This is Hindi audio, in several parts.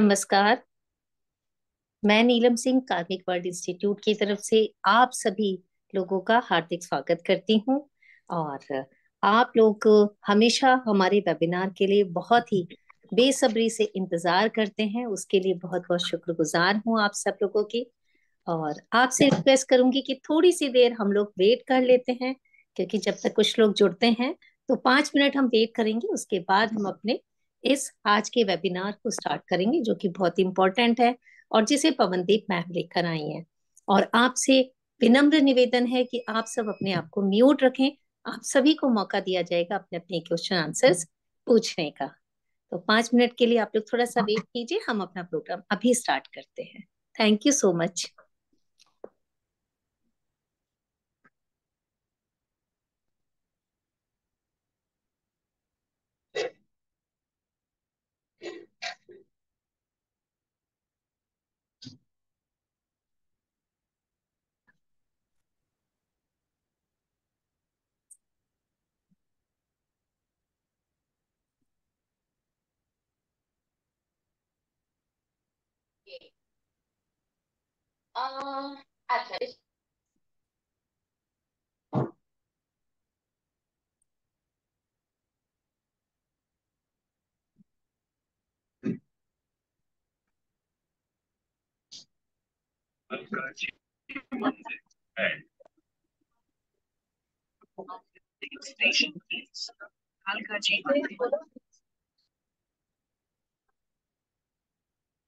नमस्कार। मैं नीलम सिंह कार्मिक वर्ल्ड इंस्टीट्यूट की तरफ से आप सभी लोगों का हार्दिक स्वागत करती हूँ। और आप लोग हमेशा हमारे वेबिनार के लिए बहुत ही बेसब्री से इंतजार करते हैं, उसके लिए बहुत बहुत शुक्रगुजार हूँ आप सब लोगों की। और आपसे रिक्वेस्ट करूंगी कि थोड़ी सी देर हम लोग वेट कर लेते हैं, क्योंकि जब तक कुछ लोग जुड़ते हैं तो 5 मिनट हम वेट करेंगे। उसके बाद हम अपने इस आज के वेबिनार को स्टार्ट करेंगे, जो कि बहुत इंपॉर्टेंट है और जिसे पवनदीप मैम लेकर आई हैं। और आपसे विनम्र निवेदन है कि आप सब अपने आप को म्यूट रखें। आप सभी को मौका दिया जाएगा अपने अपने क्वेश्चन आंसर्स पूछने का। तो 5 मिनट के लिए आप लोग थोड़ा सा वेट कीजिए, हम अपना प्रोग्राम अभी स्टार्ट करते हैं। Thank you so much. अच्छा।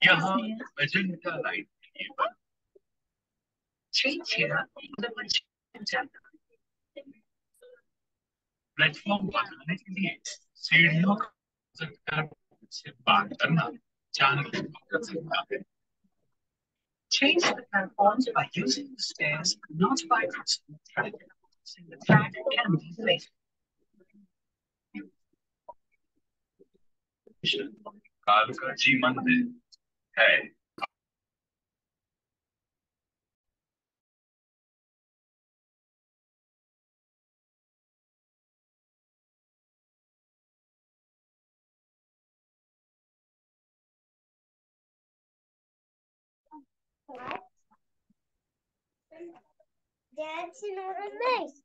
यहाँ अजंता लाइन प्लेटफॉर्म बनाने के लिए सीढ़ियों का से बात करना जानने कर सकता है। Change the platforms by using the stairs, not by crossing the track. Crossing the track can be fatal. Kalkaji मंदिर है। That's not a nice.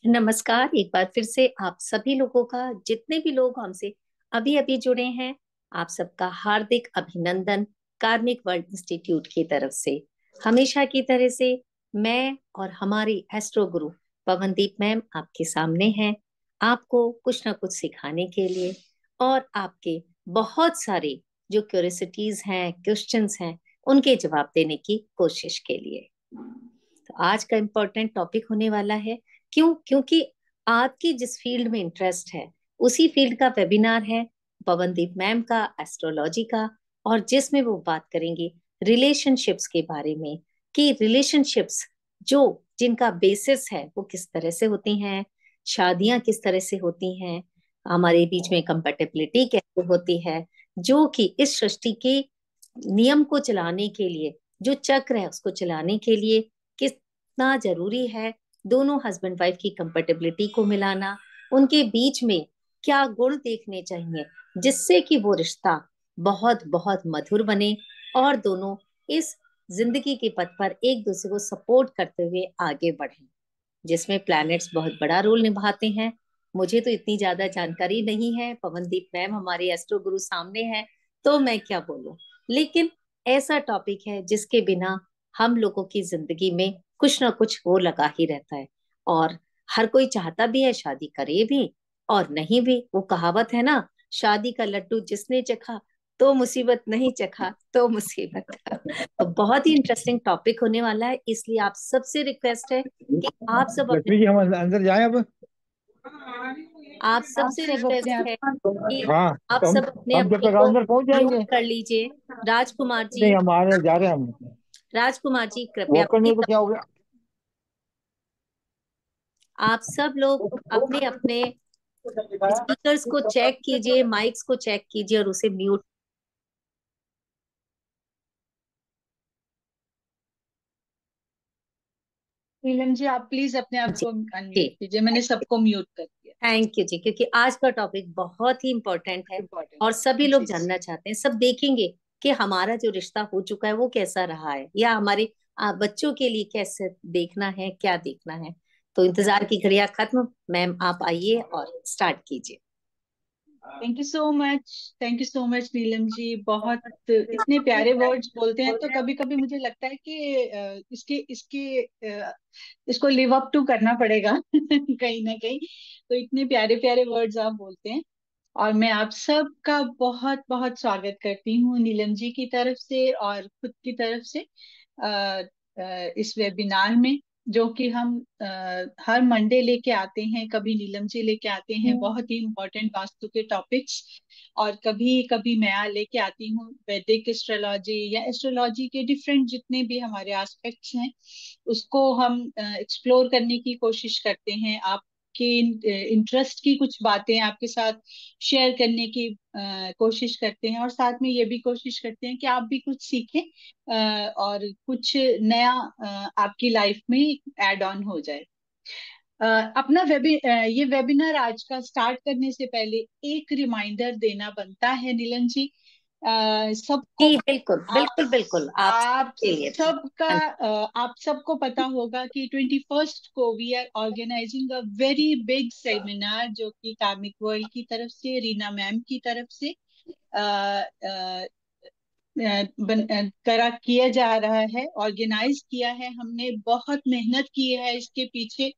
नमस्कार, एक बार फिर से आप सभी लोगों का, जितने भी लोग हमसे अभी अभी जुड़े हैं, आप सबका हार्दिक अभिनंदन कार्मिक वर्ल्ड इंस्टीट्यूट की तरफ से। हमेशा की तरह से मैं और हमारी एस्ट्रो गुरु पवनदीप मैम आपके सामने हैं, आपको कुछ ना कुछ सिखाने के लिए और आपके बहुत सारे जो क्यूरियोसिटीज हैं, क्वेश्चंस हैं, उनके जवाब देने की कोशिश के लिए। तो आज का इम्पोर्टेंट टॉपिक होने वाला है। क्योंकि आपकी जिस फील्ड में इंटरेस्ट है, उसी फील्ड का वेबिनार है पवनदीप मैम का, एस्ट्रोलॉजी का, और जिसमें वो बात करेंगे रिलेशनशिप्स के बारे में, कि रिलेशनशिप्स जो जिनका बेसिस है वो किस तरह से होती हैं, शादियां किस तरह से होती हैं, हमारे बीच में कंपेटेबिलिटी कैसे होती है, जो कि इस सृष्टि के नियम को चलाने के लिए, जो चक्र है उसको चलाने के लिए कितना जरूरी है। दोनों हस्बैंड वाइफ की कंपेटेबिलिटी को मिलाना, उनके बीच में क्या गुण देखने चाहिए जिससे कि वो रिश्ता बहुत बहुत मधुर बने और दोनों इस जिंदगी के पथ पर एक दूसरे को सपोर्ट करते हुए आगे बढ़ें, जिसमें प्लैनेट्स बहुत बड़ा रोल निभाते हैं। मुझे तो इतनी ज्यादा जानकारी नहीं है, पवनदीप मैम हमारे एस्ट्रो गुरु सामने है, तो मैं क्या बोलूं। लेकिन ऐसा टॉपिक है जिसके बिना हम लोगों की जिंदगी में कुछ ना कुछ वो लगा ही रहता है, और हर कोई चाहता भी है शादी करे भी और नहीं भी। वो कहावत है ना, शादी का लड्डू जिसने चखा तो मुसीबत, नहीं चखा तो मुसीबत। तो बहुत ही इंटरेस्टिंग टॉपिक होने वाला है, इसलिए आप सबसे रिक्वेस्ट है कि आप सब अपने, लक्ष्मी जी हम अंदर जाएं अब। आप सबसे रिक्वेस्ट है कि हाँ, आप तो सब अपने हम जब अपने तक को अंदर पहुंच म्यूट जाएंगे। कर लीजिए। राजकुमार जी, नहीं, हमारे जा रहे हैं हम। राजकुमार जी कृपया वॉक करने प्लीज, तो क्या हो गया। आप सब लोग अपने अपने स्पीकर्स को चेक कीजिए, माइक्स को चेक कीजिए और उसे म्यूट। नीलम जी, आप प्लीज अपने आप जी को जी, अनम्यूट कीजिए। मैंने सबको म्यूट कर दिया। थैंक यू जी, क्योंकि आज का टॉपिक बहुत ही इम्पोर्टेंट है इम्पोर्टेंट और सभी है लोग जी। जानना चाहते हैं, सब देखेंगे कि हमारा जो रिश्ता हो चुका है वो कैसा रहा है, या हमारे बच्चों के लिए कैसे देखना है, क्या देखना है। तो इंतजार की घड़ियां खत्म, मैम आप आइए और स्टार्ट कीजिए। Thank you so much, thank you so much Neelam ji. बहुत इतने प्यारे वर्ड्स बोलते हैं, तो कभी कभी मुझे लगता है कि इसके इसके इसको लिव अप टू करना पड़ेगा कहीं ना कहीं। तो इतने प्यारे प्यारे वर्ड्स आप बोलते हैं, और मैं आप सबका बहुत बहुत स्वागत करती हूँ नीलम जी की तरफ से और खुद की तरफ से इस वेबिनार में, जो कि हम हर मंडे लेके आते हैं। कभी नीलम जी लेके आते हैं बहुत ही इम्पोर्टेंट वास्तु के टॉपिक्स, और कभी कभी मैं लेके आती हूँ वैदिक एस्ट्रोलॉजी या एस्ट्रोलॉजी के डिफरेंट जितने भी हमारे एस्पेक्ट्स हैं, उसको हम एक्सप्लोर करने की कोशिश करते हैं। आपके इंटरेस्ट की कुछ बातें आपके साथ शेयर करने की कोशिश करते हैं, और साथ में ये भी कोशिश करते हैं कि आप भी कुछ सीखें और कुछ नया आपकी लाइफ में ऐड ऑन हो जाए। अपना ये वेबिनार आज का स्टार्ट करने से पहले एक रिमाइंडर देना बनता है नीलन जी, सबको। जी बिल्कुल आप बिल्कुल बिल्कुल, आप आप सबके लिए था। सबका आप सबको पता होगा कि 21st को we are organizing a very big seminar, जो कि कार्मिक वर्ल्ड की तरफ से, रीना मैम की तरफ से अ, अ, करा किया जा रहा है, ऑर्गेनाइज किया है। हमने बहुत मेहनत की है इसके पीछे,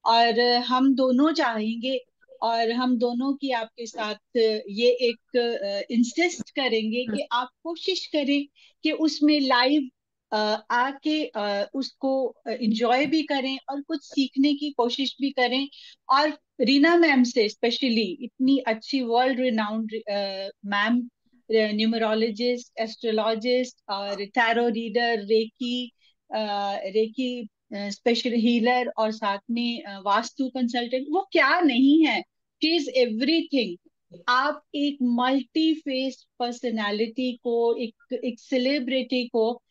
और हम दोनों चाहेंगे, और हम दोनों की आपके साथ ये एक इंसिस्ट करेंगे कि आप कोशिश करें कि उसमें लाइव आके उसको एंजॉय भी करें और कुछ सीखने की कोशिश भी करें। और रीना मैम से स्पेशली, इतनी अच्छी world renowned ma'am, numerologist, astrologist और tarot reader, reiki special healer, और साथ में वास्तु कंसल्टेंट, वो क्या नहीं है, शी इज एवरीथिंग। आप एक मल्टी फेस पर्सनालिटी को, एक सेलिब्रिटी को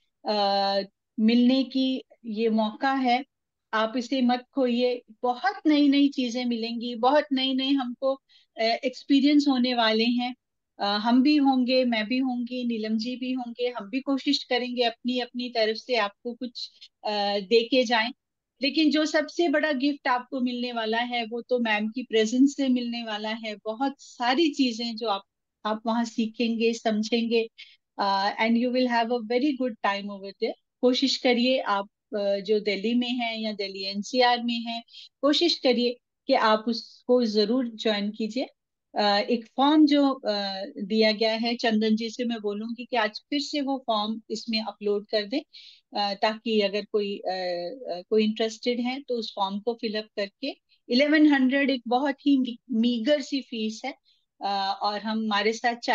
मिलने की ये मौका है। आप इसे मत खोइए। बहुत नई नई चीजें मिलेंगी, बहुत नई नई हमको एक्सपीरियंस होने वाले हैं। हम भी होंगे, मैं भी होंगी, नीलम जी भी होंगे, हम भी कोशिश करेंगे अपनी अपनी तरफ से आपको कुछ दे के जाएं। लेकिन जो सबसे बड़ा गिफ्ट आपको मिलने वाला है वो तो मैम की प्रेजेंस से मिलने वाला है। बहुत सारी चीजें जो आप वहाँ सीखेंगे, समझेंगे, and you will have a very good time over there. कोशिश करिए आप जो दिल्ली में हैं या दिल्ली एनसीआर में हैं, कोशिश करिए कि आप उसको जरूर ज्वाइन कीजिए। एक फॉर्म जो दिया गया है, चंदन जी से मैं बोलूंगी कि आज फिर से वो फॉर्म इसमें अपलोड कर दें, ताकि अगर कोई इंटरेस्टेड है तो उस फॉर्म को फिलअप करके 1100 एक बहुत ही मीगर सी फीस है। और हमारे साथ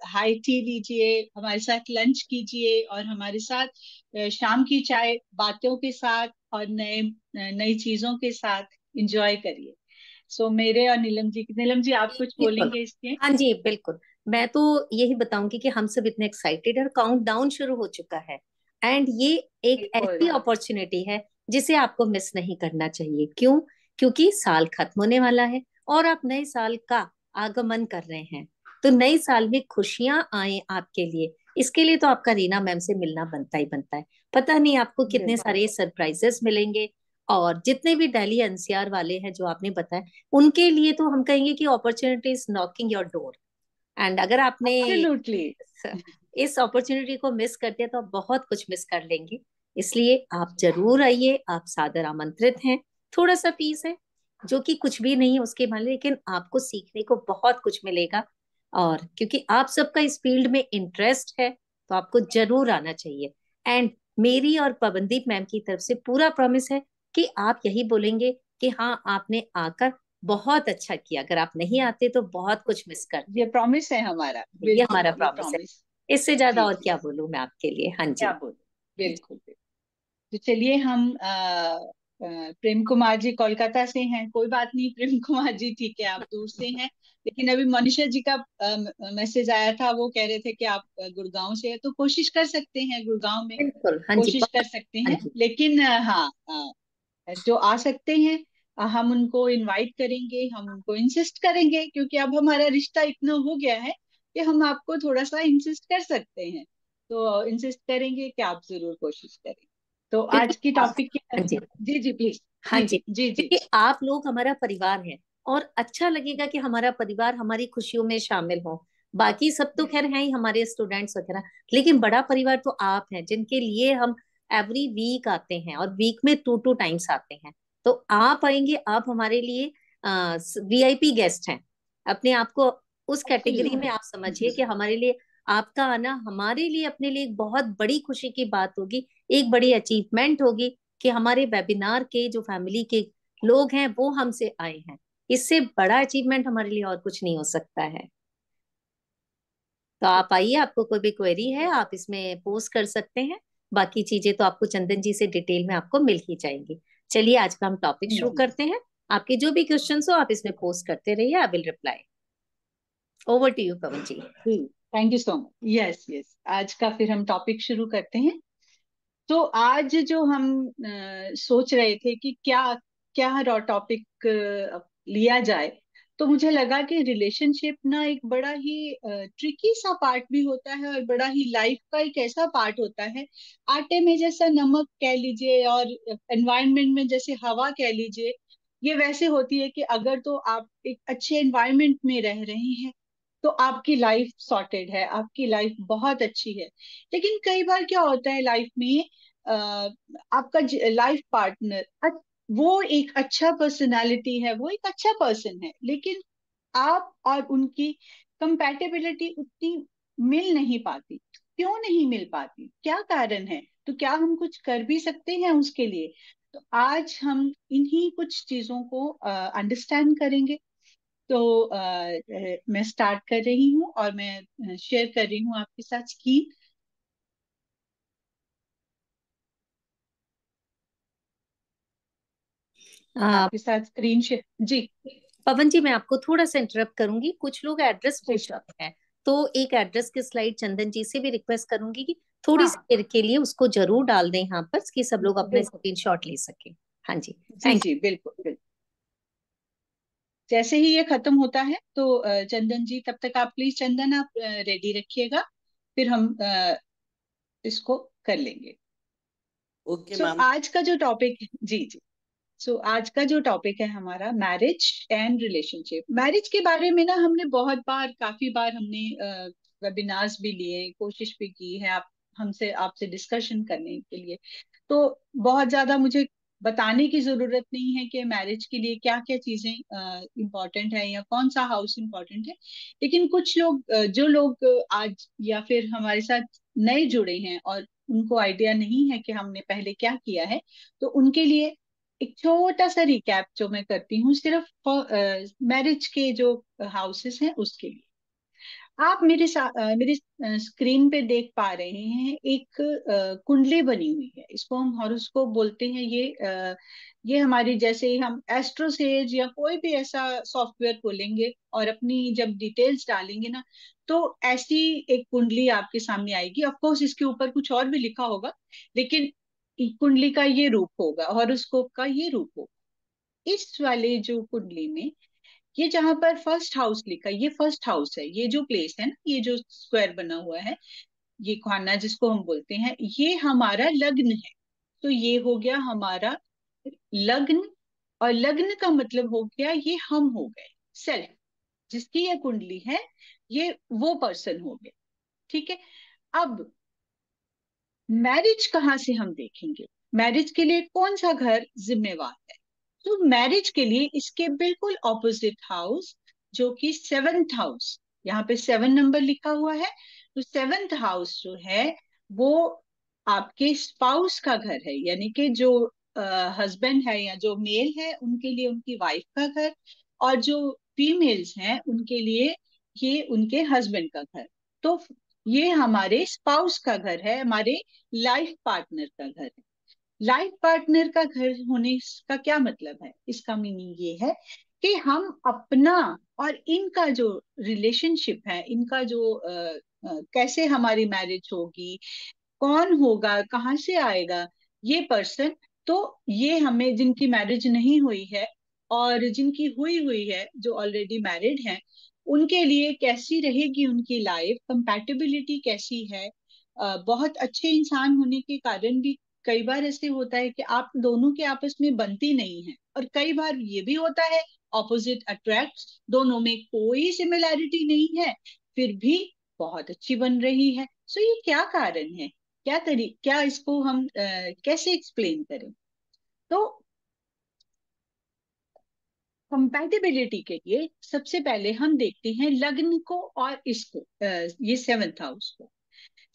हाई टी लीजिए, हमारे साथ लंच कीजिए और हमारे साथ शाम की चाय बातों के साथ और नए नई चीजों के साथ एंजॉय करिए। सो मेरे और नीलम जी आप कुछ बिल्कुल। बोलेंगे इसके? हाँ जी, बिल्कुल। मैं तो यही बताऊंगी कि हम सब इतने एक्साइटेड और काउंट डाउन शुरू हो चुका है। एंड ये एक बिल्कुल। ऐसी अपॉर्चुनिटी है जिसे आपको मिस नहीं करना चाहिए। क्यों? क्योंकि साल खत्म होने वाला है और आप नए साल का आगमन कर रहे हैं। तो नए साल में खुशियां आए आपके लिए, इसके लिए तो आपका रीना मैम से मिलना बनता ही बनता है। पता नहीं आपको कितने बिल्कुल। सारे सरप्राइजेस मिलेंगे। और जितने भी दिल्ली एनसीआर वाले हैं जो आपने बताया, उनके लिए तो हम कहेंगे कि opportunity is knocking your door. And अगर आपने एब्सोल्युटली। इस अपॉर्चुनिटी को मिस कर दिया तो आप बहुत कुछ मिस कर लेंगे। इसलिए आप जरूर आइए, आप सादर आमंत्रित हैं। थोड़ा सा फीस है जो कि कुछ भी नहीं है उसके मान, लेकिन आपको सीखने को बहुत कुछ मिलेगा। और क्योंकि आप सबका इस फील्ड में इंटरेस्ट है तो आपको जरूर आना चाहिए। एंड मेरी और पवनदीप मैम की तरफ से पूरा प्रॉमिस है कि आप यही बोलेंगे कि हाँ, आपने आकर बहुत अच्छा किया। अगर आप नहीं आते तो बहुत कुछ मिस करते। ये प्रॉमिस है हमारा, ये हमारा बिल्कुल ये प्रॉमिस है। प्रॉमिस। इससे ज्यादा जी और जी। क्या बोलूं मैं आपके लिए। हाँ क्या जी। बोल, बिल्कुल बिल्कुल। तो चलिए हम प्रेम कुमार जी कोलकाता से हैं, कोई बात नहीं प्रेम कुमार जी, ठीक है आप दूर से हैं। लेकिन अभी मनीषा जी का मैसेज आया था, वो कह रहे थे कि आप गुड़गांव से हैं, तो कोशिश कर सकते हैं गुड़गांव में, बिल्कुल। हाँ जी, कोशिश कर बहुत। सकते हाँ हैं। जी। लेकिन हाँ, जो आ सकते हैं हम उनको इनवाइट करेंगे, हम उनको इंसिस्ट करेंगे, क्योंकि अब हमारा रिश्ता इतना हो गया है कि हम आपको थोड़ा सा इंसिस्ट कर सकते हैं। तो इंसिस्ट करेंगे कि आप जरूर कोशिश करें। तो क्योंकि आज की टॉपिक की हाँ जी। जी जी प्लीज। हाँ जी जी, जी जी जी। क्योंकि आप लोग हमारा परिवार है और अच्छा लगेगा कि हमारा परिवार हमारी खुशियों में शामिल हो। बाकी सब तो खैर हैं ही, हमारे स्टूडेंट्स वगैरह, लेकिन बड़ा परिवार तो आप हैं जिनके लिए हम एवरी वीक आते हैं और वीक में 2 टाइम्स आते हैं। तो आप आएंगे, आप हमारे लिए वीआईपी गेस्ट हैं। अपने आप को उस कैटेगरी में एब्सोल्युटली। आप समझिए कि हमारे लिए आपका आना हमारे लिए अपने लिए एक बहुत बड़ी खुशी की बात होगी, एक बड़ी अचीवमेंट होगी कि हमारे वेबिनार के जो फैमिली के लोग हैं वो हमसे आए हैं। इससे बड़ा अचीवमेंट हमारे लिए और कुछ नहीं हो सकता है। तो आप आइए, आपको कोई भी क्वेरी है आप इसमें पोस्ट कर सकते हैं। बाकी चीजें तो आपको चंदन जी से डिटेल में आपको मिल ही जाएंगी। चलिए आज का हम टॉपिक शुरू करते हैं। आपके जो भी क्वेश्चंस हो आप इसमें पोस्ट करते रहिए, I will reply. Over to you Pawan ji. जी, thank you so much. Yes yes, आज का फिर हम टॉपिक शुरू करते हैं। तो आज जो हम सोच रहे थे कि क्या क्या टॉपिक लिया जाए, तो मुझे लगा कि रिलेशनशिप ना एक बड़ा ही ट्रिकी सा पार्ट भी होता है और बड़ा ही लाइफ का एक ऐसा पार्ट होता है, आटे में जैसा नमक कह लीजिए और एनवायरनमेंट में जैसे हवा कह लीजिए। ये वैसे होती है कि अगर तो आप एक अच्छे एनवायरनमेंट में रह रहे हैं तो आपकी लाइफ सॉर्टेड है, आपकी लाइफ बहुत अच्छी है। लेकिन कई बार क्या होता है लाइफ में, अ, आपका लाइफ पार्टनर वो एक अच्छा पर्सनालिटी है, वो एक अच्छा पर्सन है, लेकिन आप और उनकी कंपैटिबिलिटी उतनी मिल नहीं पाती। क्यों नहीं मिल पाती, क्या कारण है? तो क्या हम कुछ कर भी सकते हैं उसके लिए? तो आज हम इन्हीं कुछ चीजों को अंडरस्टैंड करेंगे। तो मैं स्टार्ट कर रही हूँ और मैं शेयर कर रही हूँ आपके साथ स्क्रीन। आपके साथ स्क्रीन शेयर जी। पवन जी, मैं आपको थोड़ा सा इंटरप्ट करूंगी, कुछ लोग एड्रेस जी पूछ sure। रहे हैं। तो एक एड्रेस की स्लाइड चंदन जी से भी रिक्वेस्ट करूंगी कि थोड़ी सी हाँ देर के लिए उसको जरूर डाल दें यहाँ पर कि सब लोग अपने बिल्कुल। स्क्रीनशॉट ले सके। हाँ जी। जी थैंक जी बिल्कुल बिल्कुल। जैसे ही ये खत्म होता है तो चंदन जी, तब तक आप प्लीज, चंदन आप रेडी रखिएगा, फिर हम इसको कर लेंगे। Okay so ma'am. आज का जो टॉपिक है, जी जी, सो आज का जो टॉपिक है हमारा, मैरिज एंड रिलेशनशिप। मैरिज के बारे में ना हमने बहुत बार, काफी बार हमने वेबिनार्स भी लिए, कोशिश भी की है आप हमसे आपसे डिस्कशन करने के लिए। तो बहुत ज्यादा मुझे बताने की जरूरत नहीं है कि मैरिज के लिए क्या क्या चीजें इम्पोर्टेंट है या कौन सा हाउस इम्पोर्टेंट है। लेकिन कुछ लोग जो लोग आज या फिर हमारे साथ नए जुड़े हैं और उनको आइडिया नहीं है कि हमने पहले क्या किया है, तो उनके लिए एक छोटा सा रिकैप जो मैं करती हूँ, सिर्फ मैरिज के जो हाउसेस हैं उसके लिए। आप मेरे साथ मेरी स्क्रीन पे देख पा रहे हैं एक कुंडली बनी हुई है, इसको हम हॉरोस्कोप बोलते हैं। ये हमारी, जैसे हम एस्ट्रोसेज या कोई भी ऐसा सॉफ्टवेयर खोलेंगे और अपनी जब डिटेल्स डालेंगे ना, तो ऐसी एक कुंडली आपके सामने आएगी। ऑफ कोर्स इसके ऊपर कुछ और भी लिखा होगा, लेकिन कुंडली का ये रूप होगा, हॉरोस्कोप का ये रूप होगा। इस वाले जो कुंडली में, ये जहां पर फर्स्ट हाउस लिखा है, ये फर्स्ट हाउस है। ये जो प्लेस है ना, ये जो स्क्वायर बना हुआ है, ये खाना जिसको हम बोलते हैं, ये हमारा लग्न है। तो ये हो गया हमारा लग्न। और लग्न का मतलब हो गया, ये हम हो गए, सेल्फ, जिसकी ये कुंडली है, ये वो पर्सन हो गए। ठीक है। अब मैरिज कहाँ से हम देखेंगे, मैरिज के लिए कौन सा घर जिम्मेवार है? तो मैरिज के लिए इसके बिल्कुल ऑपोजिट हाउस, जो कि सेवेंथ हाउस, यहाँ पे 7 नंबर लिखा हुआ है, तो सेवेंथ हाउस जो है वो आपके स्पाउस का घर है, यानी कि जो हस्बैंड है या जो मेल है उनके लिए उनकी वाइफ का घर, और जो फीमेल्स हैं उनके लिए ये उनके हस्बैंड का घर। तो ये हमारे स्पाउस का घर है, हमारे लाइफ पार्टनर का घर है। लाइफ पार्टनर का घर होने का क्या मतलब है? इसका मीनिंग ये है कि हम अपना और इनका जो रिलेशनशिप है, इनका जो कैसे हमारी मैरिज होगी, कौन होगा, कहाँ से आएगा ये पर्सन, तो ये हमें, जिनकी मैरिज नहीं हुई है और जिनकी हुई हुई है, जो ऑलरेडी मैरिड हैं, उनके लिए कैसी रहेगी उनकी लाइफ, कंपैटिबिलिटी कैसी है। बहुत अच्छे इंसान होने के कारण भी कई बार ऐसे होता है कि आप दोनों के आपस में बनती नहीं है, और कई बार ये भी होता है ऑपोजिट अट्रैक्ट, दोनों में कोई सिमिलैरिटी नहीं है फिर भी बहुत अच्छी बन रही है। सो ये क्या कारण है, क्या इसको हम कैसे एक्सप्लेन करें? तो कंपैटिबिलिटी के लिए सबसे पहले हम देखते हैं लग्न को और इसको, ये सेवेंथ हाउस को।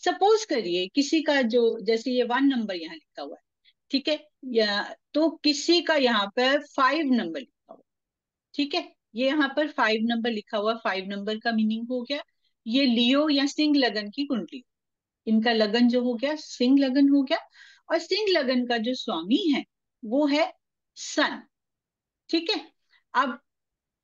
सपोज करिए किसी का जो, जैसे ये 1 नंबर यहाँ लिखा हुआ है, ठीक है, या तो किसी का यहाँ पर 5 नंबर लिखा हुआ, ठीक है, ये यहाँ पर 5 नंबर लिखा हुआ, 5 नंबर का मीनिंग हो गया ये लियो या सिंह लगन की कुंडली। इनका लगन जो हो गया सिंह लगन हो गया, और सिंह लगन का जो स्वामी है वो है सन। ठीक है। अब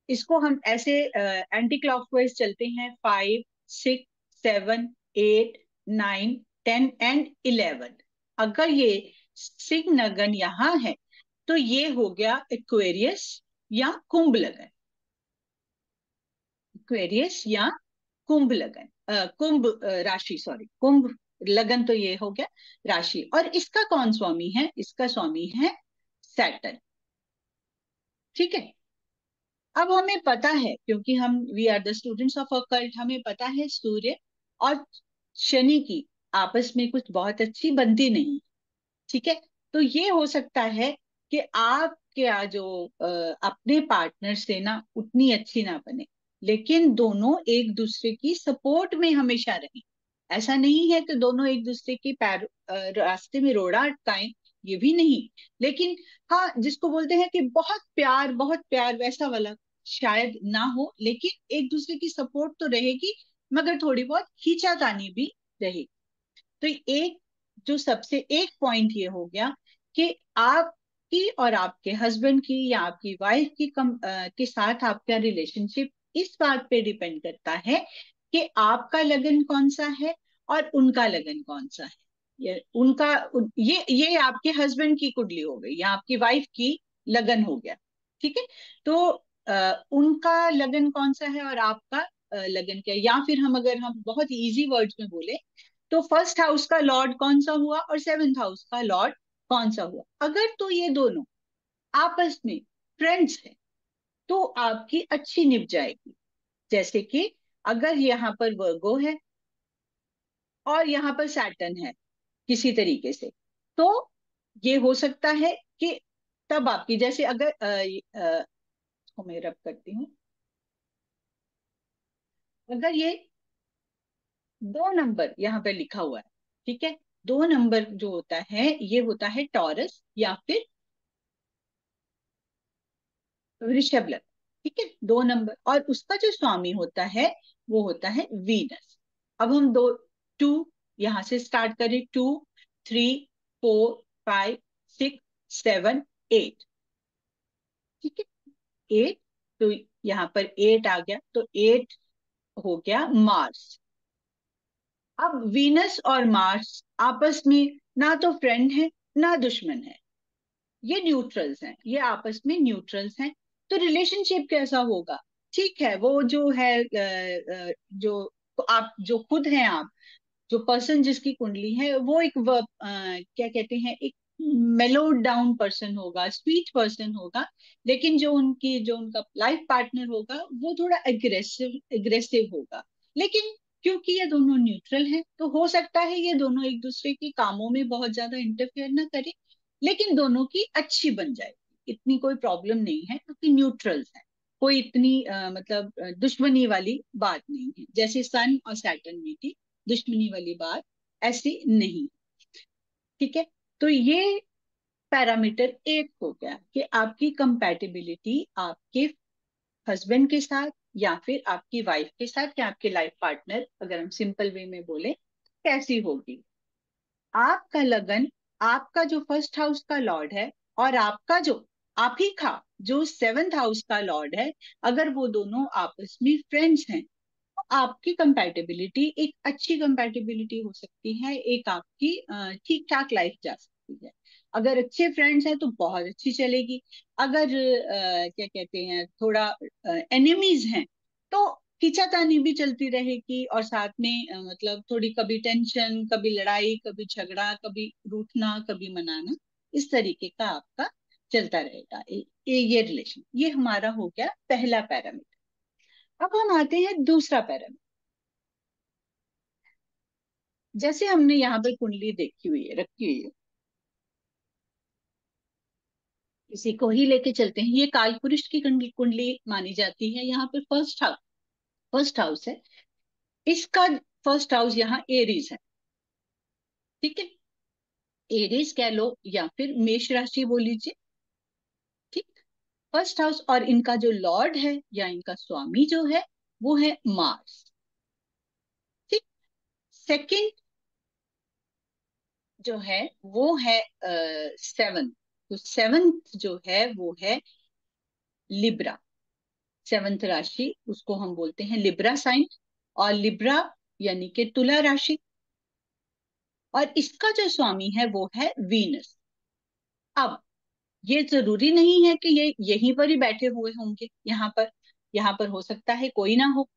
इसको हम ऐसे एंटी क्लॉकवाइज चलते हैं, 5, 6, 7, 8, 9, 10 एंड 11। अगर ये सिंह लगन यहाँ है तो ये हो गया एक्वेरियस या कुंभ लगन, एक्वेरियस या कुंभ लगन, कुंभ राशि, सॉरी, कुंभ लगन तो ये हो गया राशि। और इसका कौन स्वामी है? इसका स्वामी है सैटर्न। ठीक है। अब हमें पता है, क्योंकि हम we are the students of occult, हमें पता है सूर्य और शनि की आपस में कुछ बहुत अच्छी बनती नहीं। ठीक है। तो ये हो सकता है कि आप क्या जो अपने पार्टनर से ना उतनी अच्छी ना बने, लेकिन दोनों एक दूसरे की सपोर्ट में हमेशा रहें। ऐसा नहीं है कि दोनों एक दूसरे के पैर रास्ते में रोड़ा अटकाएं, ये भी नहीं। लेकिन हाँ, जिसको बोलते हैं कि बहुत प्यार वैसा वाला शायद ना हो, लेकिन एक दूसरे की सपोर्ट तो रहेगी, मगर थोड़ी बहुत खींचातानी भी रहेगी। तो एक जो सबसे एक पॉइंट ये हो गया कि आपकी और आपके हस्बैंड की या आपकी वाइफ की के साथ आपका रिलेशनशिप इस बात पे डिपेंड करता है कि आपका लगन कौन सा है और उनका लगन कौन सा है। ये आपके हस्बैंड की कुंडली हो गई या आपकी वाइफ की लगन हो गया। ठीक है। तो उनका लगन कौन सा है और आपका लगन क्या है, या फिर अगर हम बहुत इजी वर्ड्स में बोले तो फर्स्ट हाउस का लॉर्ड कौन सा हुआ और सेवेंथ हाउस का लॉर्ड कौन सा हुआ। अगर तो ये दोनों आपस में फ्रेंड्स है तो आपकी अच्छी निभ जाएगी। जैसे कि अगर यहाँ पर वर्गो है और यहाँ पर सैटर्न है किसी तरीके से, तो ये हो सकता है कि तब आपकी, जैसे अगर इसको मैं रब करती हूँ, अगर ये 2 नंबर यहाँ पे लिखा हुआ है, ठीक है, 2 नंबर जो होता है ये होता है टॉरस या फिर वृषभ लग्न, ठीक है, 2 नंबर, और उसका जो स्वामी होता है वो होता है वीनस। अब हम 2 यहां से स्टार्ट करें, 2, 3, 4, 5, 6, 7, 8, ठीक है, 8, तो यहाँ पर 8 आ गया, तो 8 हो गया मार्स। अब वीनस और मार्स आपस में ना तो फ्रेंड है ना दुश्मन है, ये न्यूट्रल्स हैं, ये आपस में न्यूट्रल्स हैं। तो रिलेशनशिप कैसा होगा? ठीक है, वो जो है जो आप जो खुद हैं, आप जो पर्सन जिसकी कुंडली है वो एक क्या कहते हैं, एक मेलो डाउन पर्सन होगा, स्वीट पर्सन होगा, लेकिन जो उनका लाइफ पार्टनर होगा वो थोड़ा एग्रेसिव एग्रेसिव होगा। लेकिन क्योंकि ये दोनों न्यूट्रल हैं तो हो सकता है ये दोनों एक दूसरे के कामों में बहुत ज्यादा इंटरफेयर ना करें, लेकिन दोनों की अच्छी बन जाएगी, इतनी कोई प्रॉब्लम नहीं है क्योंकि न्यूट्रल्स है। कोई इतनी मतलब दुश्मनी वाली बात नहीं है, जैसे सन और सैटर्न में थी दुश्मनी वाली बात, ऐसी नहीं, ठीक है। तो ये पैरामीटर एक हो गया कि आपकी कंपैटिबिलिटी आपके हस्बैंड के साथ या फिर आपकी वाइफ के साथ या आपके लाइफ पार्टनर, अगर हम सिंपल वे में बोले, कैसी होगी। आपका लगन, आपका जो फर्स्ट हाउस का लॉर्ड है और आपका जो आप ही का जो सेवेंथ हाउस का लॉर्ड है, अगर वो दोनों आपस में फ्रेंड्स हैं, आपकी कंपैटिबिलिटी एक अच्छी कंपैटिबिलिटी हो सकती है, एक आपकी ठीक ठाक लाइफ जा सकती है। अगर अच्छे फ्रेंड्स हैं तो बहुत अच्छी चलेगी। अगर क्या कहते हैं, थोड़ा एनिमीज हैं तो खींचातानी भी चलती रहेगी, और साथ में मतलब थोड़ी कभी टेंशन, कभी लड़ाई, कभी झगड़ा, कभी रूठना, कभी मनाना, इस तरीके का आपका चलता रहेगा। ये रिलेशन, ये हमारा हो गया पहला पैरामीटर। अब हम आते हैं दूसरा पैरामीटर। जैसे हमने यहाँ पर कुंडली देखी हुई है, रखी हुई है, इसी को ही लेके चलते हैं। ये कालपुरुष की कुंडली मानी जाती है। यहाँ पर फर्स्ट हाउस है, इसका फर्स्ट हाउस यहाँ एरीज है, ठीक है, एरीज कह लो या फिर मेष राशि बोल लीजिए, ठीक। फर्स्ट हाउस, और इनका जो लॉर्ड है या इनका स्वामी जो है वो है मार्स, ठीक। सेकंड जो है वो है सेवन, तो सेवंथ जो है वो है लिब्रा। सेवंथ राशि उसको हम बोलते हैं लिब्रा साइन, और लिब्रा यानी कि तुला राशि, और इसका जो स्वामी है वो है वीनस। अब ये जरूरी नहीं है कि ये यहीं पर ही बैठे हुए होंगे, यहाँ पर हो सकता है कोई ना हो।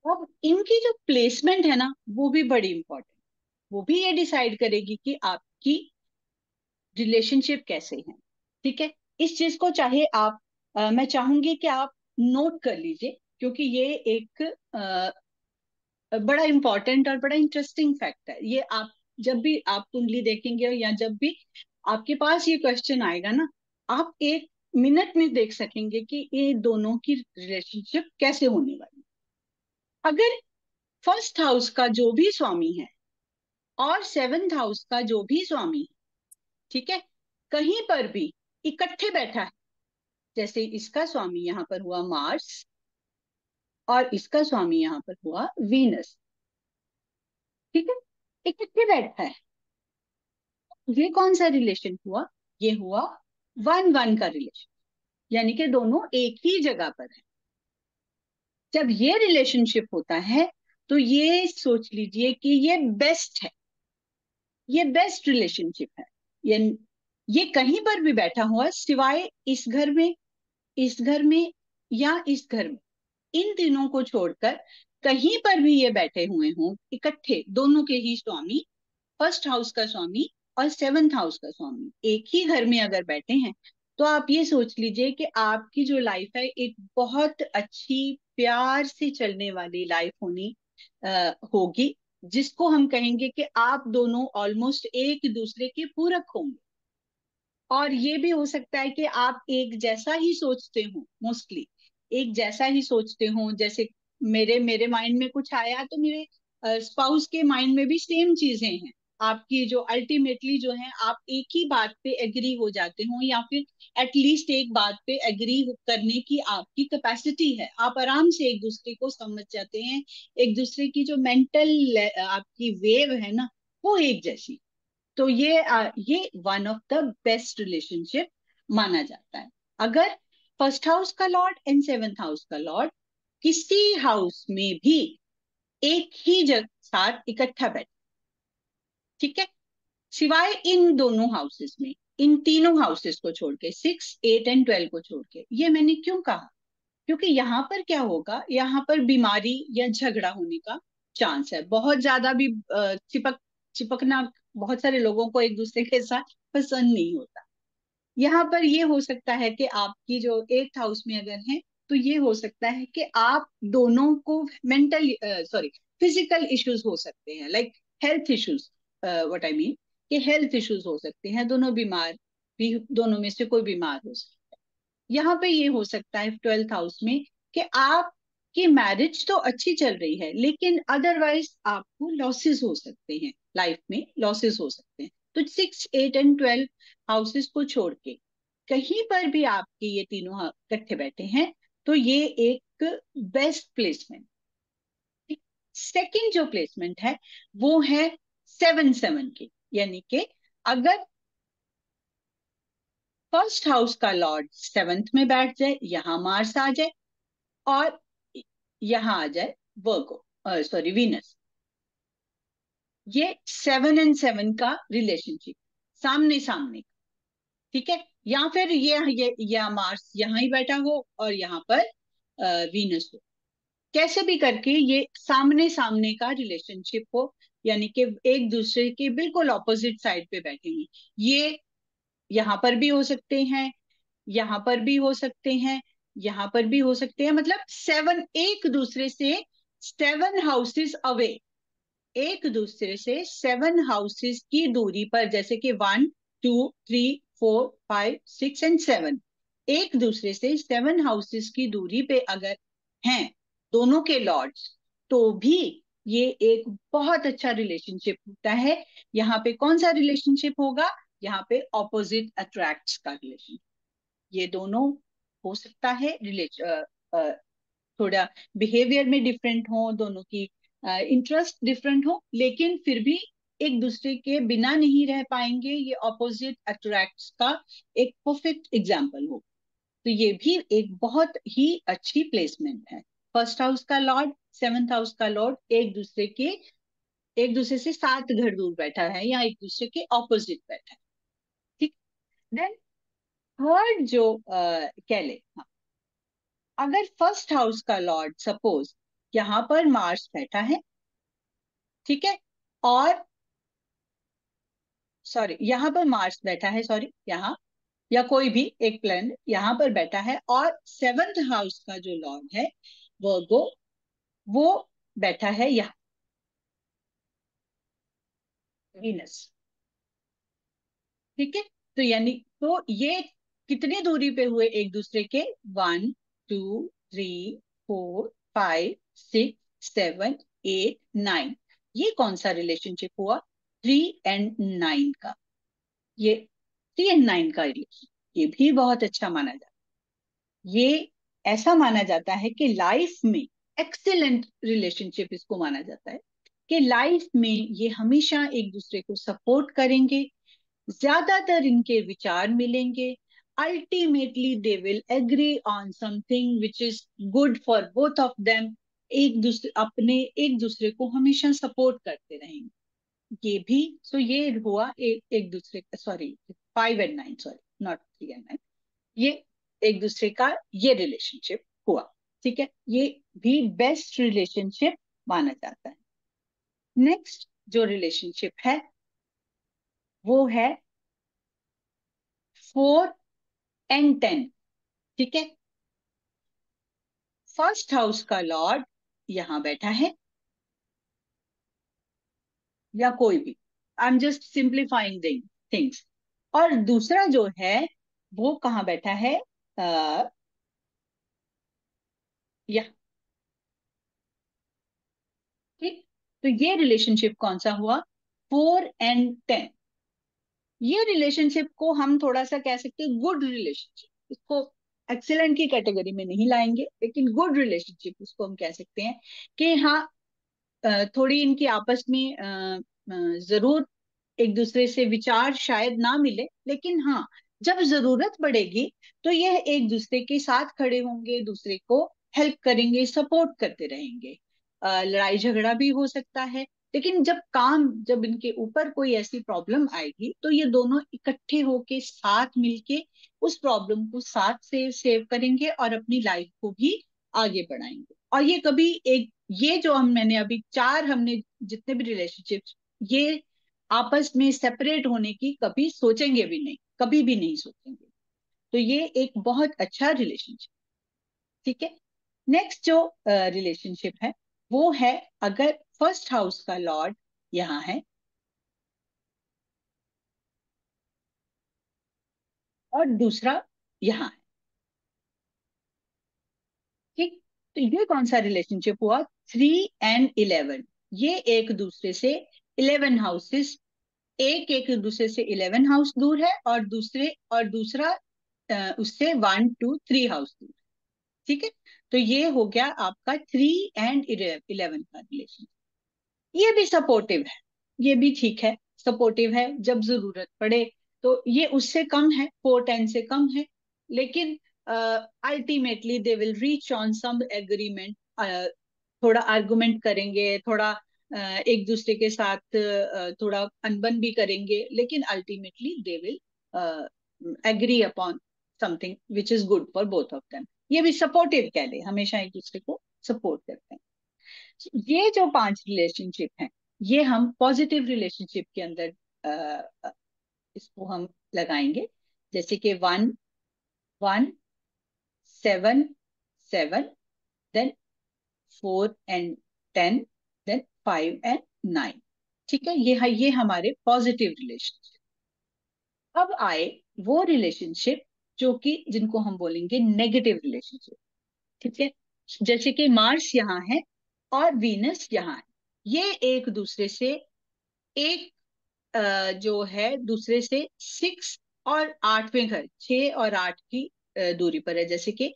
अब इनकी जो प्लेसमेंट है ना वो भी बड़ी इंपॉर्टेंट, वो भी ये डिसाइड करेगी कि आपकी रिलेशनशिप कैसे है, ठीक है। इस चीज को चाहे आप मैं चाहूंगी कि आप नोट कर लीजिए, क्योंकि ये एक बड़ा इंपॉर्टेंट और बड़ा इंटरेस्टिंग फैक्ट है। ये आप जब भी आप कुंडली देखेंगे या जब भी आपके पास ये क्वेश्चन आएगा ना, आप 1 मिनट में देख सकेंगे कि ये दोनों की रिलेशनशिप कैसे होने वाली। अगर फर्स्ट हाउस का जो भी स्वामी है और सेवेंथ हाउस का जो भी स्वामी है, ठीक है, कहीं पर भी इकट्ठे बैठा है, जैसे इसका स्वामी यहाँ पर हुआ मार्स और इसका स्वामी यहाँ पर हुआ वीनस, ठीक है, इकट्ठे बैठा है, ये कौन सा रिलेशन हुआ? ये हुआ 1-1 का रिलेशन, यानी कि दोनों एक ही जगह पर है। जब ये रिलेशनशिप होता है तो ये सोच लीजिए कि ये बेस्ट है, ये बेस्ट रिलेशनशिप है। ये ये कहीं पर भी बैठा हुआ सिवाय इस घर में या इस घर में, इन तीनों को छोड़कर कहीं पर भी ये बैठे हुए हों इकट्ठे, दोनों के ही स्वामी, फर्स्ट हाउस का स्वामी और सेवंथ हाउस का स्वामी एक ही घर में अगर बैठे हैं, तो आप ये सोच लीजिए कि आपकी जो लाइफ है एक बहुत अच्छी प्यार से चलने वाली लाइफ होगी, जिसको हम कहेंगे कि आप दोनों ऑलमोस्ट एक दूसरे के पूरक होंगे। और ये भी हो सकता है कि आप एक जैसा ही सोचते हो, मोस्टली एक जैसा ही सोचते हो, जैसे मेरे मेरे माइंड में कुछ आया तो मेरे स्पाउस के माइंड में भी सेम चीजें हैं आपकी, जो अल्टीमेटली जो है आप एक ही बात पे एग्री हो जाते हो, या फिर एटलीस्ट एक बात पे एग्री करने की आपकी कैपेसिटी है, आप आराम से एक दूसरे को समझ जाते हैं, एक दूसरे की जो मेंटल आपकी वेव है ना, वो एक जैसी। तो ये one of the best relationship माना जाता है। अगर फर्स्ट हाउस का लॉर्ड एंड सेवेंथ हाउस का लॉर्ड किसी हाउस में भी एक ही जगह साथ इकट्ठा बैठे, ठीक है, सिवाय इन दोनों हाउसेस में, इन तीनों हाउसेस को छोड़ के, 6, 8 एंड 12 को छोड़ के, ये मैंने क्यों कहा, क्योंकि यहाँ पर क्या होगा, यहाँ पर बीमारी या झगड़ा होने का चांस है, बहुत ज्यादा भी चिपकना बहुत सारे लोगों को एक दूसरे के साथ पसंद नहीं होता। यहाँ पर ये हो सकता है कि आपकी जो 8th हाउस में अगर है, तो ये हो सकता है कि आप दोनों को मेंटल सॉरी फिजिकल इश्यूज हो सकते हैं, like health issues, what I mean, कि हेल्थ इश्यूज हो सकते हैं, दोनों बीमार भी, दोनों में से कोई बीमार हो सकता है। यहाँ पे ये हो सकता है 12th हाउस में कि आपकी मैरिज तो अच्छी चल रही है, लेकिन अदरवाइज आपको लॉसेस हो सकते हैं, लाइफ में लॉसेस हो सकते हैं। तो 6, 8 एंड 12 हाउसेस को छोड़ के कहीं पर भी आपके ये तीनों इकट्ठे बैठे हैं, तो ये एक बेस्ट प्लेसमेंट। सेकंड जो प्लेसमेंट है वो है 7, 7 की, यानी कि अगर फर्स्ट हाउस का लॉर्ड 7th में बैठ जाए, यहां मार्स आ जाए, और यहां आ जाए वर्गो, सॉरी वीनस, ये 7 एंड 7 का रिलेशनशिप, सामने सामने, ठीक है, या फिर ये या मार्स यहाँ ही बैठा हो और यहाँ पर वीनस हो, कैसे भी करके ये सामने सामने का रिलेशनशिप हो, यानी कि एक दूसरे के बिल्कुल ऑपोजिट साइड पे बैठे हैं। ये यहाँ पर भी हो सकते हैं, यहाँ पर भी हो सकते हैं, यहाँ पर भी हो सकते हैं, मतलब 7 एक दूसरे से 7 हाउसेस अवे, एक दूसरे से 7 हाउसेस की दूरी पर, जैसे कि 1, 2, 3, 4, 5, 6 एंड 7, एक दूसरे से 7 हाउसेस की दूरी पे अगर हैं दोनों के लॉर्ड्स, तो भी ये एक बहुत अच्छा रिलेशनशिप होता है। यहाँ पे कौन सा रिलेशनशिप होगा, यहाँ पे ऑपोजिट अट्रैक्ट्स का रिलेशनशिप, ये दोनों हो सकता है थोड़ा बिहेवियर में डिफरेंट हो, दोनों की इंटरेस्ट डिफरेंट हो, लेकिन फिर भी एक दूसरे के बिना नहीं रह पाएंगे, ये ऑपोजिट अट्रैक्ट्स का एक परफेक्ट एग्जाम्पल हो। तो ये भी एक बहुत ही अच्छी प्लेसमेंट है। फर्स्ट हाउस का लॉर्ड, 7th हाउस का लॉर्ड एक दूसरे से 7 घर दूर बैठा है, या एक दूसरे के ऑपोजिट बैठा है, ठीक। देन थर्ड जो कह ले, हाँ, अगर फर्स्ट हाउस का लॉर्ड सपोज यहाँ पर मार्स बैठा है, ठीक है, और सॉरी यहाँ पर मार्स बैठा है, सॉरी यहाँ, या कोई भी एक प्लैनेट यहाँ पर बैठा है, और 7th हाउस का जो लॉर्ड है वर्गो, वो बैठा है यहाँ, वीनस, ठीक है। तो यानी तो ये कितनी दूरी पे हुए एक दूसरे के, 1, 2, 3, 4, 5, 6, 7, 8, 9, ये कौन सा रिलेशनशिप हुआ, 3 एंड 9 का, ये 3 एंड 9 का रिलेशन, ये भी बहुत अच्छा माना जाता है। ये ऐसा माना जाता है कि लाइफ में एक्सीलेंट रिलेशनशिप इसको माना जाता है, कि लाइफ में ये हमेशा एक दूसरे को सपोर्ट करेंगे, ज्यादातर इनके विचार मिलेंगे, ultimately they will agree on something which is good for both of them, एक दूसरे को हमेशा सपोर्ट करते रहेंगे। ये भी, सो ये हुआ एक दूसरे का, sorry 5 and 9, sorry, not 3 and 9, ये एक दूसरे का ये रिलेशनशिप हुआ। ठीक है, ये भी बेस्ट रिलेशनशिप माना जाता है। नेक्स्ट जो रिलेशनशिप है वो है 4 and 10। ठीक है, फर्स्ट हाउस का लॉर्ड यहां बैठा है, या कोई भी, I am just simplifying things, और दूसरा जो है वो कहाँ बैठा है, आ, या, ठीक। तो ये रिलेशनशिप कौन सा हुआ, 4 and 10। ये रिलेशनशिप को हम थोड़ा सा कह सकते हैं गुड रिलेशनशिप, इसको एक्सीलेंट की कैटेगरी में नहीं लाएंगे, लेकिन गुड रिलेशनशिप उसको हम कह सकते हैं कि हाँ, थोड़ी इनकी आपस में जरूर एक दूसरे से विचार शायद ना मिले, लेकिन हाँ, जब जरूरत पड़ेगी तो यह एक दूसरे के साथ खड़े होंगे, दूसरे को हेल्प करेंगे, सपोर्ट करते रहेंगे। लड़ाई झगड़ा भी हो सकता है, लेकिन जब इनके ऊपर कोई ऐसी प्रॉब्लम आएगी तो ये दोनों इकट्ठे होके साथ मिलके उस प्रॉब्लम को साथ से सेव करेंगे और अपनी लाइफ को भी आगे बढ़ाएंगे। और ये कभी एक, ये जो मैंने अभी चार, हमने जितने भी रिलेशनशिप, ये आपस में सेपरेट होने की कभी सोचेंगे भी नहीं, कभी भी नहीं सोचेंगे। तो ये एक बहुत अच्छा रिलेशनशिप। ठीक है, नेक्स्ट जो रिलेशनशिप है वो है, अगर फर्स्ट हाउस का लॉर्ड यहाँ है और दूसरा यहाँ है। ठीक, तो ये कौन सा रिलेशनशिप हुआ, 3 and 11। ये एक दूसरे से 11 हाउसेस, एक एक दूसरे से 11 हाउस दूर है, और दूसरा उससे 1 2 3 हाउस दूर। ठीक है, तो ये हो गया आपका 3 and 11 का रिलेशन। ये भी सपोर्टिव है, ये भी ठीक है, सपोर्टिव है जब जरूरत पड़े। तो ये उससे कम है, 4 10 से कम है, लेकिन ultimately they will reach on some agreement. थोड़ा आर्गुमेंट करेंगे, थोड़ा एक दूसरे के साथ थोड़ा अनबन भी करेंगे, लेकिन ultimately they will agree upon something which is good for both of them. ये भी सपोर्टिव कह ले, हमेशा एक दूसरे को सपोर्ट करते हैं। ये जो 5 रिलेशनशिप हैं, ये हम पॉजिटिव रिलेशनशिप के अंदर इसको हम लगाएंगे। जैसे कि 1 1 7 7, देन 4 and 10, देन 5 and 9। ठीक है, ये हमारे पॉजिटिव रिलेशनशिप। अब आए वो रिलेशनशिप जो कि जिनको हम बोलेंगे नेगेटिव रिलेशनशिप। ठीक है, जैसे कि मार्स यहाँ है और वीनस यहाँ है, ये एक दूसरे से, एक जो है दूसरे से 6 और 8वें घर, 6 और 8 की दूरी पर है। जैसे कि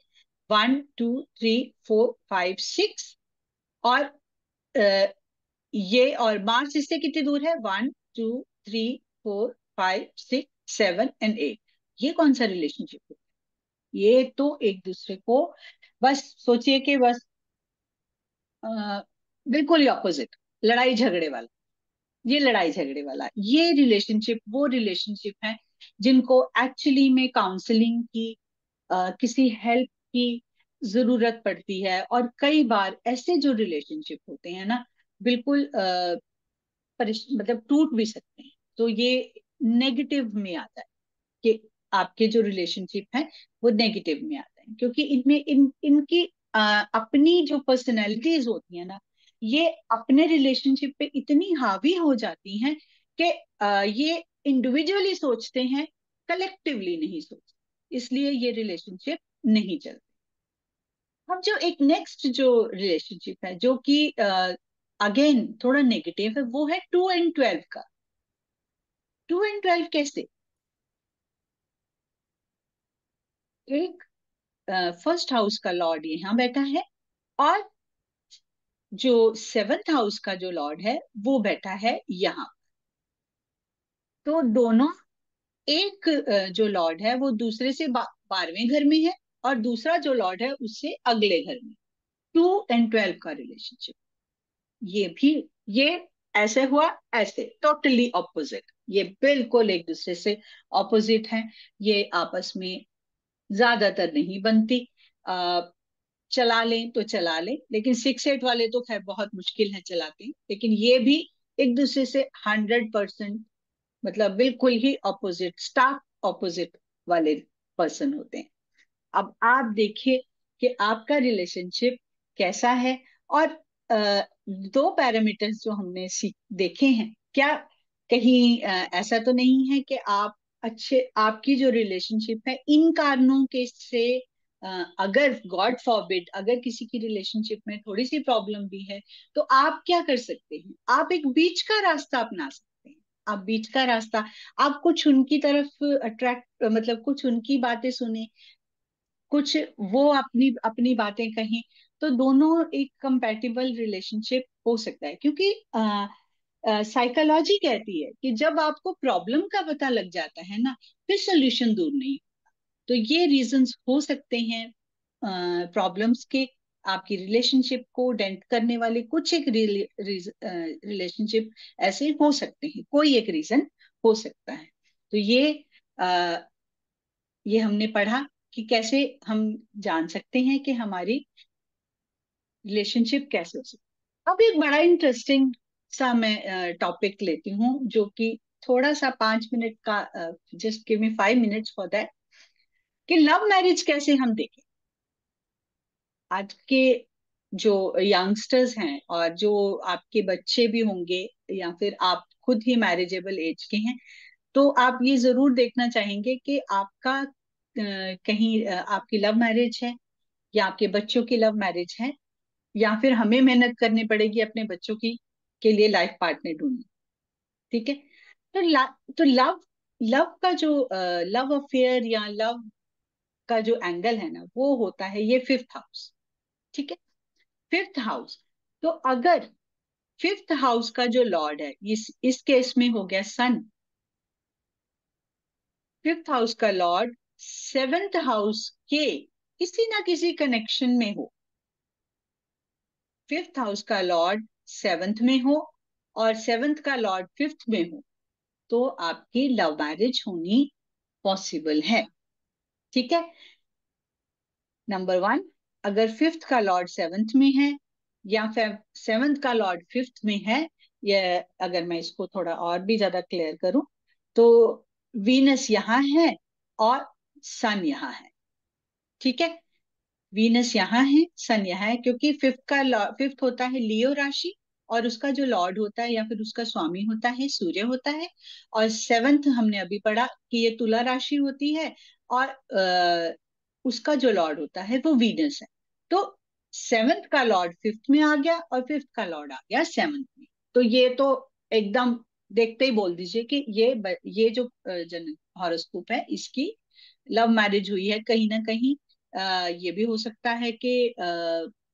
1 2 3 4 5 6, और अ, ये और मार्स इससे कितनी दूर है, 1 2 3 4 5 6 7 and 8। ये कौन सा रिलेशनशिप है, ये तो एक दूसरे को, बस सोचिए कि बस अ, बिल्कुल ही ऑपोजिट, लड़ाई झगड़े वाला। ये लड़ाई झगड़े वाला, ये रिलेशनशिप वो रिलेशनशिप है जिनको एक्चुअली में काउंसलिंग की, किसी हेल्प की जरूरत पड़ती है। और कई बार ऐसे जो रिलेशनशिप होते हैं ना, बिल्कुल मतलब टूट भी सकते हैं। तो ये नेगेटिव में आता है कि आपके जो रिलेशनशिप है वो नेगेटिव में आता है, क्योंकि इनमें इनकी अपनी जो पर्सनैलिटीज होती है ना, ये अपने रिलेशनशिप पे इतनी हावी हो जाती हैं कि ये इंडिविजुअली सोचते हैं, कलेक्टिवली नहीं सोचते, इसलिए ये रिलेशनशिप नहीं चलते। अब जो एक नेक्स्ट जो रिलेशनशिप है जो कि अगेन थोड़ा नेगेटिव है, वो है 2 and 12 का। 2 and 12 कैसे, एक फर्स्ट हाउस का लॉर्ड यहाँ बैठा है, और जो 7th हाउस का जो लॉर्ड है वो बैठा है यहाँ। तो दोनों, एक जो लॉर्ड है वो दूसरे से 12वें घर में है, और दूसरा जो लॉर्ड है उससे अगले घर में। 2 and 12 का रिलेशनशिप, ये भी, ये ऐसे हुआ, ऐसे टोटली ऑपोजिट, ये बिल्कुल एक दूसरे से ऑपोजिट है। ये आपस में ज्यादातर नहीं बनती। आ, चला लें तो चला लें, लेकिन 6-8 वाले तो खैर बहुत मुश्किल है चलाते हैं, लेकिन ये भी एक दूसरे से 100%, मतलब बिल्कुल ही ऑपोजिट, स्टार्क ऑपोजिट वाले पर्सन होते हैं। अब आप देखिए कि आपका रिलेशनशिप कैसा है। और दो पैरामीटर्स जो हमने देखे हैं, क्या कहीं ऐसा तो नहीं है कि आप अच्छे, आपकी जो रिलेशनशिप है इन कारणों के से, अगर गॉड फॉरबिड अगर किसी की रिलेशनशिप में थोड़ी सी प्रॉब्लम भी है, तो आप क्या कर सकते हैं? आप एक बीच का रास्ता अपना सकते हैं। आप बीच का रास्ता, आप कुछ उनकी तरफ अट्रैक्ट, मतलब कुछ उनकी बातें सुने, कुछ वो अपनी अपनी बातें कहें, तो दोनों एक कंपैटिबल रिलेशनशिप हो सकता है। क्योंकि साइकोलॉजी कहती है कि जब आपको प्रॉब्लम का पता लग जाता है ना, फिर सोल्यूशन दूर नहीं। तो ये रीजंस हो सकते हैं प्रॉब्लम्स के। आपकी रिलेशनशिप को डेंट करने वाले कुछ एक रिलेशनशिप ऐसे हो सकते हैं, कोई एक रीजन हो सकता है। तो अ, ये हमने पढ़ा कि कैसे हम जान सकते हैं कि हमारी रिलेशनशिप कैसे हो सकती है। अब एक बड़ा इंटरेस्टिंग सा मैं टॉपिक लेती हूँ, जो कि थोड़ा सा 5 मिनट का, just give me 5 minutes for that, कि लव मैरिज कैसे हम देखें। आज के जो यंगस्टर्स हैं और जो आपके बच्चे भी होंगे, या फिर आप खुद ही मैरिजेबल एज के हैं, तो आप ये जरूर देखना चाहेंगे कि आपका कहीं आपकी लव मैरिज है, या आपके बच्चों की लव मैरिज है, या फिर हमें मेहनत करनी पड़ेगी अपने बच्चों की के लिए लाइफ पार्टनर ढूंढने। ठीक है। तो तो लव लव का जो लव अफेयर या लव का जो एंगल है ना, वो होता है ये 5th हाउस। ठीक है, 5th हाउस। तो अगर 5th हाउस का जो लॉर्ड है, इस केस में हो गया सन, 5th हाउस का लॉर्ड 7th हाउस के किसी ना किसी कनेक्शन में हो, 5th हाउस का लॉर्ड 7th में हो और 7th का लॉर्ड 5th में हो, तो आपकी लव मैरिज होनी पॉसिबल है। ठीक है। नंबर 1, अगर 5th का लॉर्ड 7th में है, या फिर 7th का लॉर्ड 5th में है, या अगर मैं इसको थोड़ा और भी ज्यादा क्लियर करूं, तो वीनस यहाँ है और सन यहाँ है। ठीक है, वीनस यहाँ है, सन यहाँ है, क्योंकि 5th होता है लियो राशि, और उसका जो लॉर्ड होता है या फिर उसका स्वामी होता है सूर्य होता है। और 7th हमने अभी पढ़ा कि ये तुला राशि होती है, और उसका जो लॉर्ड होता है वो वीनस है। तो 7th का लॉर्ड 5th में आ गया और 5th का लॉर्ड आ गया 7th में। तो ये तो एकदम देखते ही बोल दीजिए कि ये जो जन हॉरोस्कोप है, इसकी लव मैरिज हुई है कहीं ना कहीं। ये भी हो सकता है कि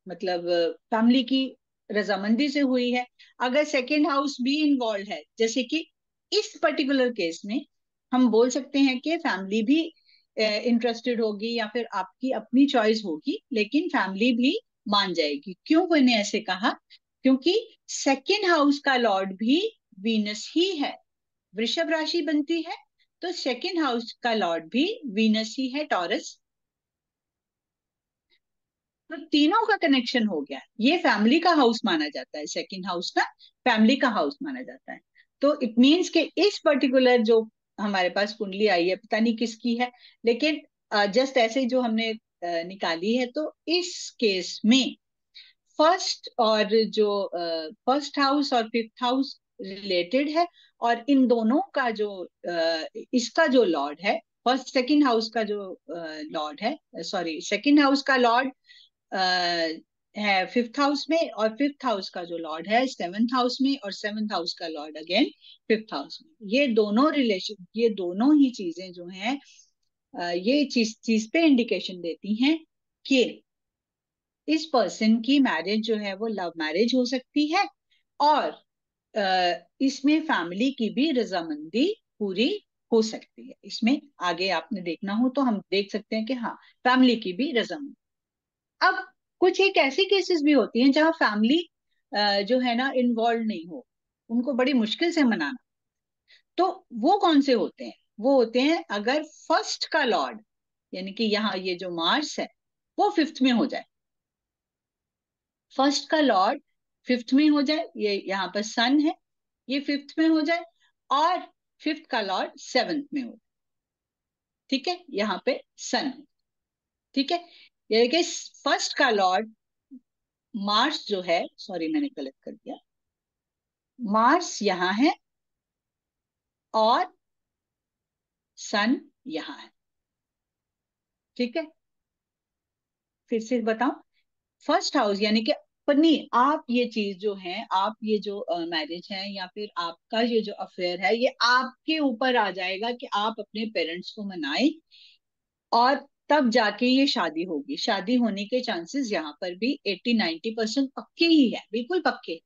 मतलब फैमिली की रजामंदी से हुई है। अगर सेकेंड हाउस भी इन्वॉल्व है, जैसे कि इस पर्टिकुलर केस में हम बोल सकते हैं कि फैमिली भी इंटरेस्टेड होगी, या फिर आपकी अपनी चॉइस होगी, लेकिन फैमिली भी मान जाएगी। क्यों मैंने ऐसे कहा? क्योंकि सेकेंड हाउस का लॉर्ड भी वीनस ही है, वृषभ राशि बनती है, तो सेकेंड हाउस का लॉर्ड भी वीनस ही है, टॉरस। तो तीनों का कनेक्शन हो गया, ये फैमिली का हाउस माना जाता है, सेकंड हाउस का फैमिली का हाउस माना जाता है। तो इट मीन्स कि इस पर्टिकुलर जो हमारे पास कुंडली आई है, पता नहीं किसकी है, लेकिन जस्ट ऐसे जो हमने निकाली है, तो इस केस में फर्स्ट हाउस और 5th हाउस रिलेटेड है। और इन दोनों का जो इसका जो लॉर्ड है, फर्स्ट सेकंड हाउस का जो लॉर्ड है, सॉरी सेकंड हाउस का लॉर्ड है 5th हाउस में, और 5th हाउस का जो लॉर्ड है 7th हाउस में, और 7th हाउस का लॉर्ड अगेन 5th हाउस में। ये दोनों ही चीजें जो हैं, ये चीज चीज पे इंडिकेशन देती हैं कि इस पर्सन की मैरिज जो है वो लव मैरिज हो सकती है, और इसमें फैमिली की भी रजामंदी पूरी हो सकती है। इसमें आगे आपने देखना हो तो हम देख सकते हैं कि हाँ, फैमिली की भी रजामंदी। अब कुछ एक ऐसी केसेस भी होती हैं जहां फैमिली जो है ना इन्वॉल्व नहीं हो, उनको बड़ी मुश्किल से मनाना। तो वो कौन से होते हैं? वो होते हैं अगर फर्स्ट का लॉर्ड, यानी कि यहाँ ये जो मार्स है वो फिफ्थ में हो जाए, फर्स्ट का लॉर्ड फिफ्थ में हो जाए, ये यहाँ पर सन है, ये फिफ्थ में हो जाए, और फिफ्थ का लॉर्ड सेवंथ में हो जाए। ठीक है, यहाँ पे सन है। ठीक है, यानी कि फर्स्ट का लॉर्ड मार्स जो है, सॉरी मैंने गलत कर दिया, मार्स यहाँ है और सन यहाँ है। ठीक है, फिर से बताऊं, फर्स्ट हाउस यानी कि अपनी, आप ये चीज जो है, आप ये जो मैरिज है या फिर आपका ये जो अफेयर है, ये आपके ऊपर आ जाएगा कि आप अपने पेरेंट्स को मनाएं, और तब जाके ये शादी होगी। शादी होने के चांसेस यहाँ पर भी 80-90% पक्के ही है, बिल्कुल पक्के।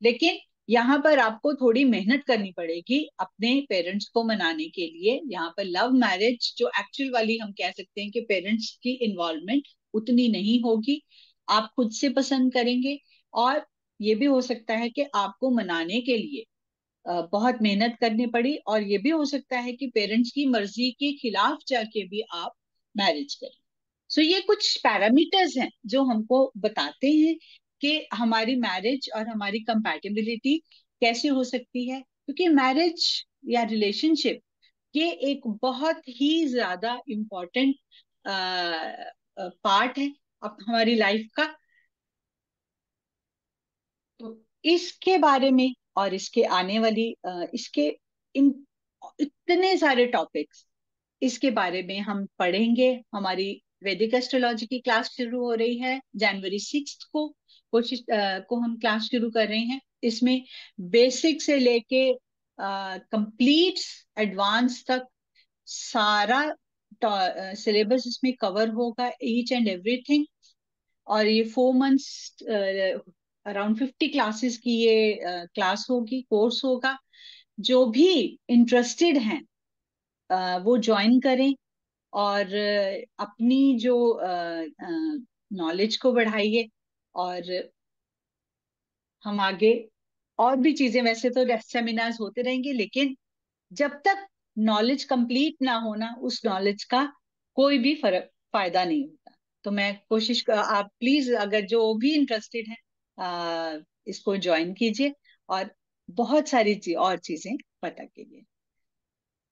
लेकिन यहाँ पर आपको थोड़ी मेहनत करनी पड़ेगी अपने पेरेंट्स को मनाने के लिए। यहाँ पर लव मैरिज जो एक्चुअल वाली हम कह सकते हैं कि पेरेंट्स की इन्वॉल्वमेंट उतनी नहीं होगी, आप खुद से पसंद करेंगे। और ये भी हो सकता है कि आपको मनाने के लिए बहुत मेहनत करनी पड़ी, और ये भी हो सकता है कि पेरेंट्स की मर्जी के खिलाफ जाके भी आप मैरिज करें। सो ये कुछ पैरामीटर्स हैं जो हमको बताते हैं कि हमारी मैरिज और हमारी कंपैटिबिलिटी कैसे हो सकती है, क्योंकि मैरिज या रिलेशनशिप ये एक बहुत ही ज्यादा इम्पोर्टेंट पार्ट है अब हमारी लाइफ का। तो इसके बारे में और इसके आने वाली इसके इन इतने सारे टॉपिक्स, इसके बारे में हम पढ़ेंगे। हमारी वैदिक एस्ट्रोलॉजी की क्लास शुरू हो रही है जनवरी 6 को, को हम क्लास शुरू कर रहे हैं। इसमें बेसिक से लेके कंप्लीट एडवांस तक सारा सिलेबस इसमें कवर होगा, ईच एंड एवरीथिंग। और ये 4 मंथ्स, अराउंड 50 क्लासेस की ये क्लास होगी, कोर्स होगा। जो भी इंटरेस्टेड हैं वो ज्वाइन करें, और अपनी जो नॉलेज को बढ़ाइए। और हम आगे और भी चीजें, वैसे तो सेमिनार्स होते रहेंगे, लेकिन जब तक नॉलेज कंप्लीट ना होना, उस नॉलेज का कोई भी फर्क फायदा नहीं होता। तो मैं आप प्लीज अगर जो भी इंटरेस्टेड है इसको ज्वाइन कीजिए, और बहुत सारी और चीजें पता कीजिए।